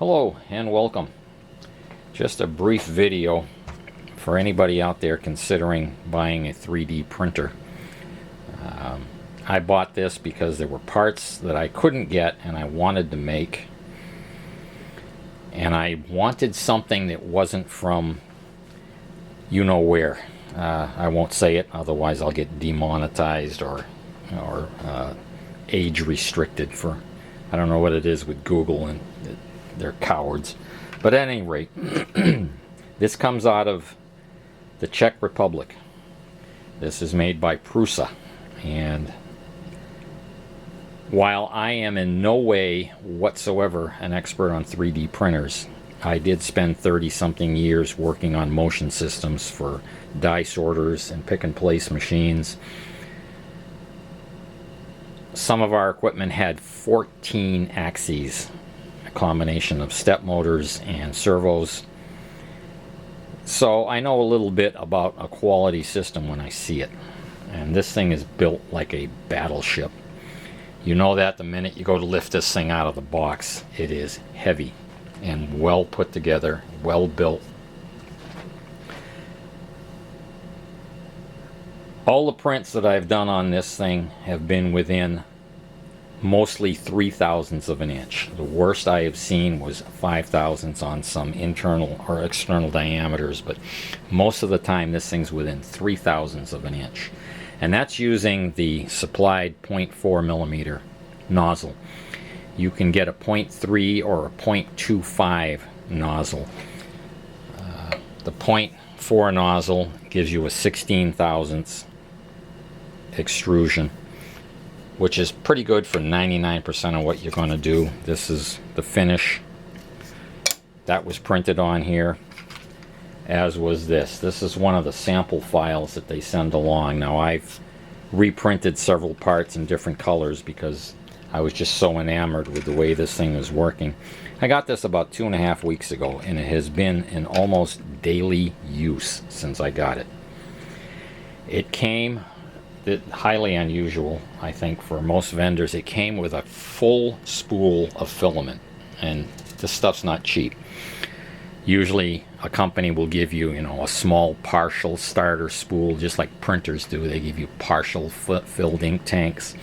Hello and welcome. Just a brief video for anybody out there considering buying a 3D printer. I bought this because there were parts that I couldn't get and I wanted to make. And I wanted something that wasn't from you know where. I won't say it, otherwise I'll get demonetized or age restricted for, I don't know what it is with Google, and they're cowards. But at any rate, this comes out of the Czech Republic. This is made by Prusa, and while I am in no way whatsoever an expert on 3D printers, I did spend 30-something years working on motion systems for die sorters and pick-and-place machines. Some of our equipment had 14 axes, a combination of step motors and servos. So I know a little bit about a quality system when I see it. And this thing is built like a battleship. You know that the minute you go to lift this thing out of the box. It is heavy and well put together, well built. All the prints that I've done on this thing have been within mostly 3/1000ths of an inch. The worst I have seen was 5/1000ths on some internal or external diameters, but most of the time this thing's within 3/1000ths of an inch. And that's using the supplied 0.4 millimeter nozzle. You can get a 0.3 or a 0.25 nozzle. The 0.4 nozzle gives you a 16/1000ths extrusion, which is pretty good for 99% of what you're going to do. This is the finish that was printed on here, as was this. This is one of the sample files that they send along. Now I've reprinted several parts in different colors because I was just so enamored with the way this thing was working. I got this about 2.5 weeks ago, and it has been in almost daily use since I got it. It came, highly unusual I think for most vendors, it came with a full spool of filament, and this stuff's not cheap. Usually a company will give you, a small partial starter spool, just like printers do. They give you partial filled ink tanks.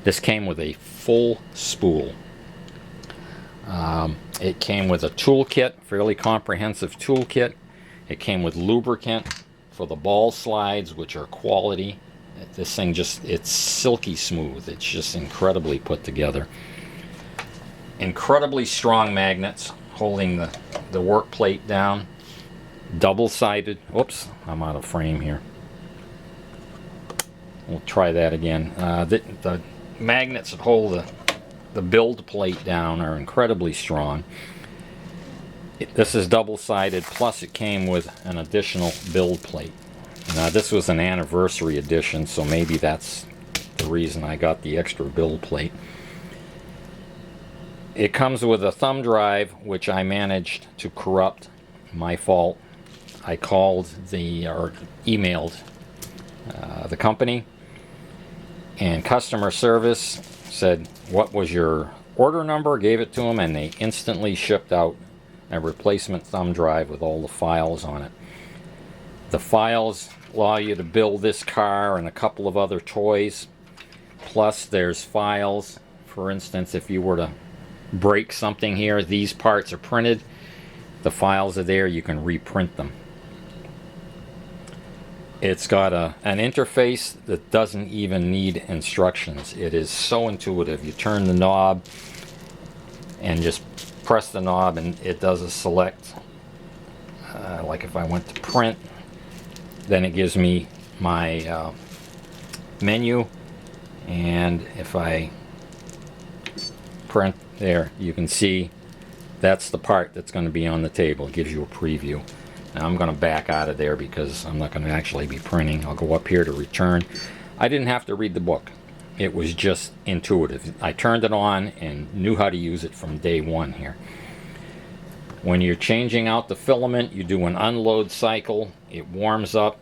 This came with a full spool. It came with a toolkit, fairly comprehensive toolkit. It came with lubricant for the ball slides, which are quality. This thing it's silky smooth. It's just incredibly put together. Incredibly strong magnets holding the work plate down. Double-sided. Oops, I'm out of frame here. We'll try that again. The magnets that hold the build plate down are incredibly strong. This is double-sided, plus it came with an additional build plate. Now this was an anniversary edition, so maybe that's the reason I got the extra build plate. It comes with a thumb drive, which I managed to corrupt. My fault. I called or emailed the company, and customer service said, "What was your order number?" Gave it to them, and they instantly shipped out a replacement thumb drive with all the files on it. The files allow you to build this car and a couple of other toys. Plus there's files, for instance, if you were to break something here, these parts are printed. The files are there, you can reprint them. It's got an interface that doesn't even need instructions. It is so intuitive. You turn the knob and just press the knob and it does a select. Like if I went to print, then it gives me my menu, and if I print there, you can see that's the part that's going to be on the table. It gives you a preview. Now I'm going to back out of there because I'm not going to actually be printing. I'll go up here to return. I didn't have to read the book. It was just intuitive. I turned it on and knew how to use it from day one here. When you're changing out the filament, you do an unload cycle. It warms up.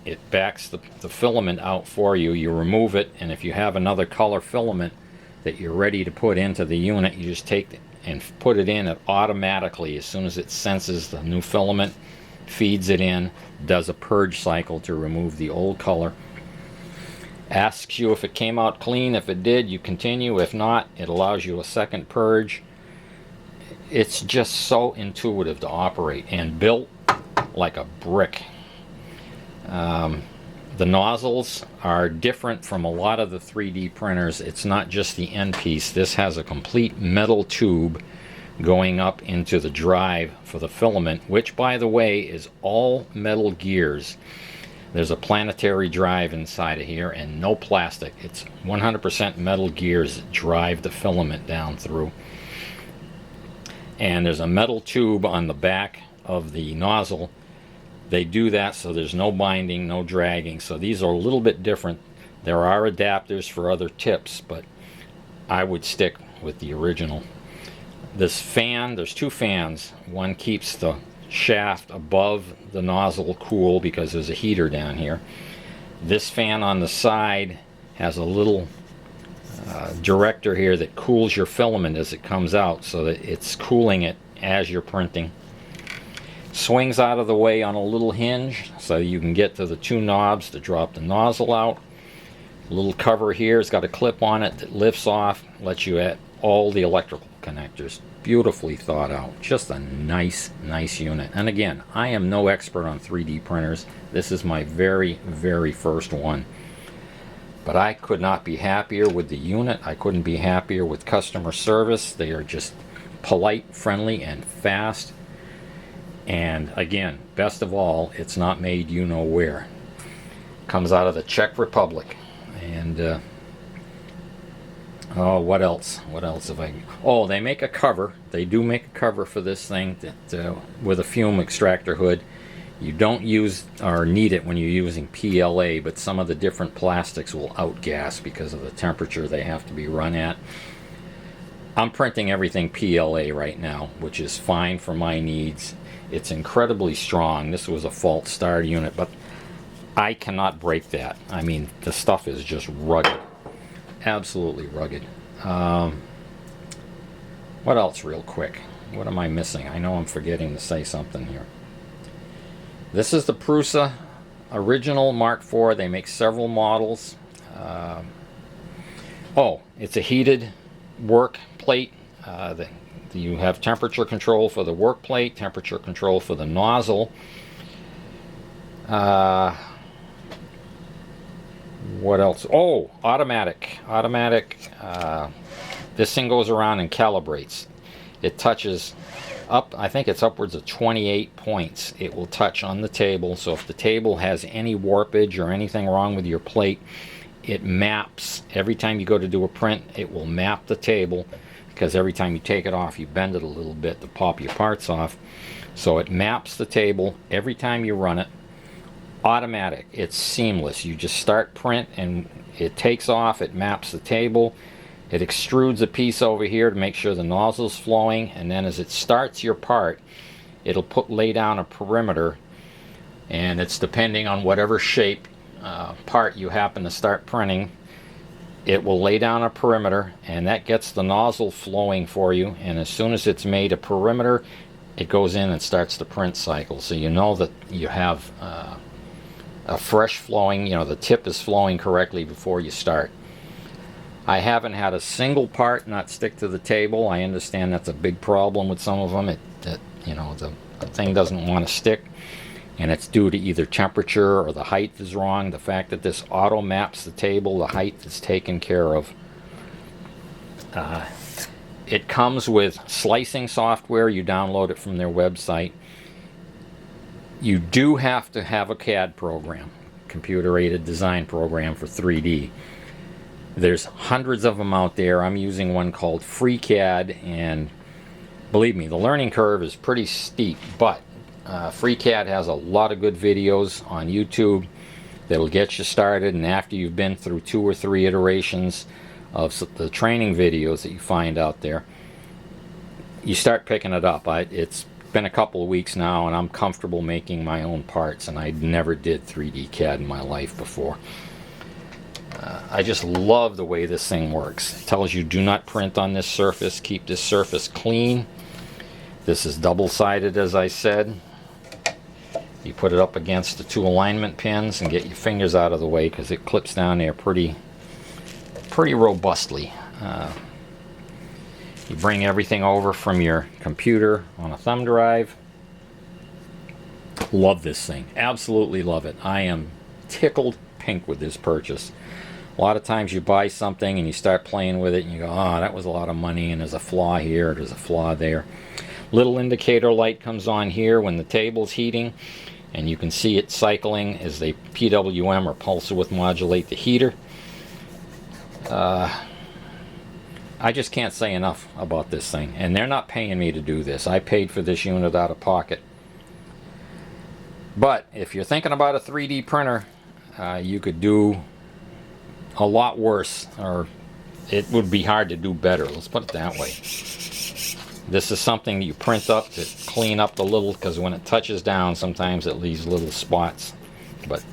It backs the filament out for you. You remove it, and if you have another color filament that you're ready to put into the unit, you just take and put it in, it automatically, as soon as it senses the new filament, feeds it in, does a purge cycle to remove the old color. Asks you if it came out clean. If it did, you continue. If not, it allows you a second purge. It's just so intuitive to operate and built like a brick. The nozzles are different from a lot of the 3D printers. It's not just the end piece. This has a complete metal tube going up into the drive for the filament, which, by the way, is all metal gears. There's a planetary drive inside of here and no plastic. It's 100% metal gears that drive the filament down through. And there's a metal tube on the back of the nozzle. They do that so there's no binding, no dragging. So these are a little bit different. There are adapters for other tips, but I would stick with the original. This fan, there's two fans. One keeps the shaft above the nozzle cool because there's a heater down here. This fan on the side has a little director here that cools your filament as it comes out, so that it's cooling it as you're printing. Swings out of the way on a little hinge so you can get to the two knobs to drop the nozzle out. A little cover here has got a clip on it that lifts off, lets you at all the electrical connectors. Beautifully thought out. Just a nice unit. And again, I am no expert on 3D printers. This is my very first one. But I could not be happier with the unit. I couldn't be happier with customer service. They are just polite, friendly, and fast. And again, best of all, it's not made you know where. Comes out of the Czech Republic. And oh, what else? What else have I? Oh, they make a cover. They do make a cover for this thing that with a fume extractor hood. You don't use or need it when you're using PLA, but some of the different plastics will outgas because of the temperature they have to be run at. I'm printing everything PLA right now, which is fine for my needs. It's incredibly strong. This was a fault start unit, but I cannot break that. I mean, the stuff is just rugged. Absolutely rugged. What else real quick? What am I missing? I know I'm forgetting to say something here. This is the Prusa original Mark IV. They make several models. Oh, it's a heated work plate. You have temperature control for the work plate, temperature control for the nozzle. What else? Oh, automatic. This thing goes around and calibrates. It touches up, I think it's upwards of 28 points it will touch on the table. So if the table has any warpage or anything wrong with your plate, it maps. Every time you go to do a print, it will map the table, because every time you take it off, you bend it a little bit to pop your parts off. So it maps the table every time you run it. Automatic. It's seamless. You just start print and it takes off, it maps the table. It extrudes a piece over here to make sure the nozzle's flowing, and then as it starts your part, it'll lay down a perimeter, and it's depending on whatever shape part you happen to start printing. It will lay down a perimeter, and that gets the nozzle flowing for you, and as soon as it's made a perimeter, it goes in and starts the print cycle. So you know that you have a fresh flowing, you know, the tip is flowing correctly before you start. I haven't had a single part not stick to the table. I understand that's a big problem with some of them. You know, the thing doesn't want to stick, and it's due to either temperature or the height is wrong. The fact that this auto maps the table, the height is taken care of. It comes with slicing software. You download it from their website. You do have to have a CAD program, computer-aided design program for 3D. There's hundreds of them out there. I'm using one called FreeCAD, and believe me, the learning curve is pretty steep, but FreeCAD has a lot of good videos on YouTube that'll get you started, and after you've been through 2 or 3 iterations of the training videos that you find out there, you start picking it up. It's been a couple of weeks now, and I'm comfortable making my own parts, and I never did 3D CAD in my life before. I just love the way this thing works. It tells you do not print on this surface, keep this surface clean. This is double-sided, as I said. You put it up against the 2 alignment pins and get your fingers out of the way because it clips down there pretty robustly. You bring everything over from your computer on a thumb drive. Love this thing. Absolutely love it. I am tickled pink with this purchase. A lot of times you buy something and you start playing with it and you go, oh, that was a lot of money and there's a flaw here, there's a flaw there. Little indicator light comes on here when the table's heating, and you can see it cycling as they PWM or pulse width modulate the heater. I just can't say enough about this thing, and they're not paying me to do this. I paid for this unit out of pocket. But if you're thinking about a 3D printer, you could do a lot worse, or it would be hard to do better. Let's put it that way. This is something you print up to clean up the little, because when it touches down, sometimes it leaves little spots, but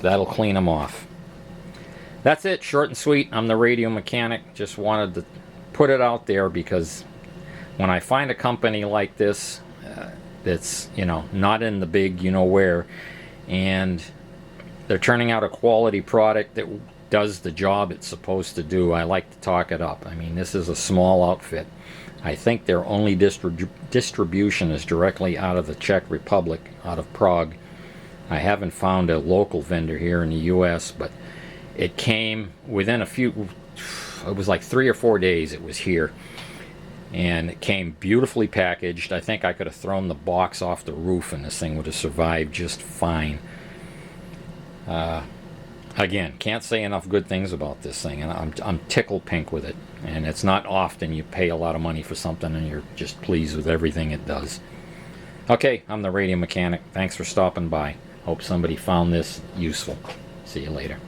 that'll clean them off. That's it, short and sweet. I'm the radio mechanic. Just wanted to put it out there because when I find a company like this that's, you know, not in the big you know where, and they're turning out a quality product that does the job it's supposed to do, I like to talk it up. I mean, this is a small outfit. I think their only distribution is directly out of the Czech Republic, out of Prague. I haven't found a local vendor here in the US, but it came within a few, it was like 3 or 4 days it was here. And it came beautifully packaged. I think I could have thrown the box off the roof and this thing would have survived just fine. Again, can't say enough good things about this thing, and I'm tickled pink with it. And it's not often you pay a lot of money for something and you're just pleased with everything it does. Okay, I'm the radio mechanic. Thanks for stopping by. Hope somebody found this useful. See you later.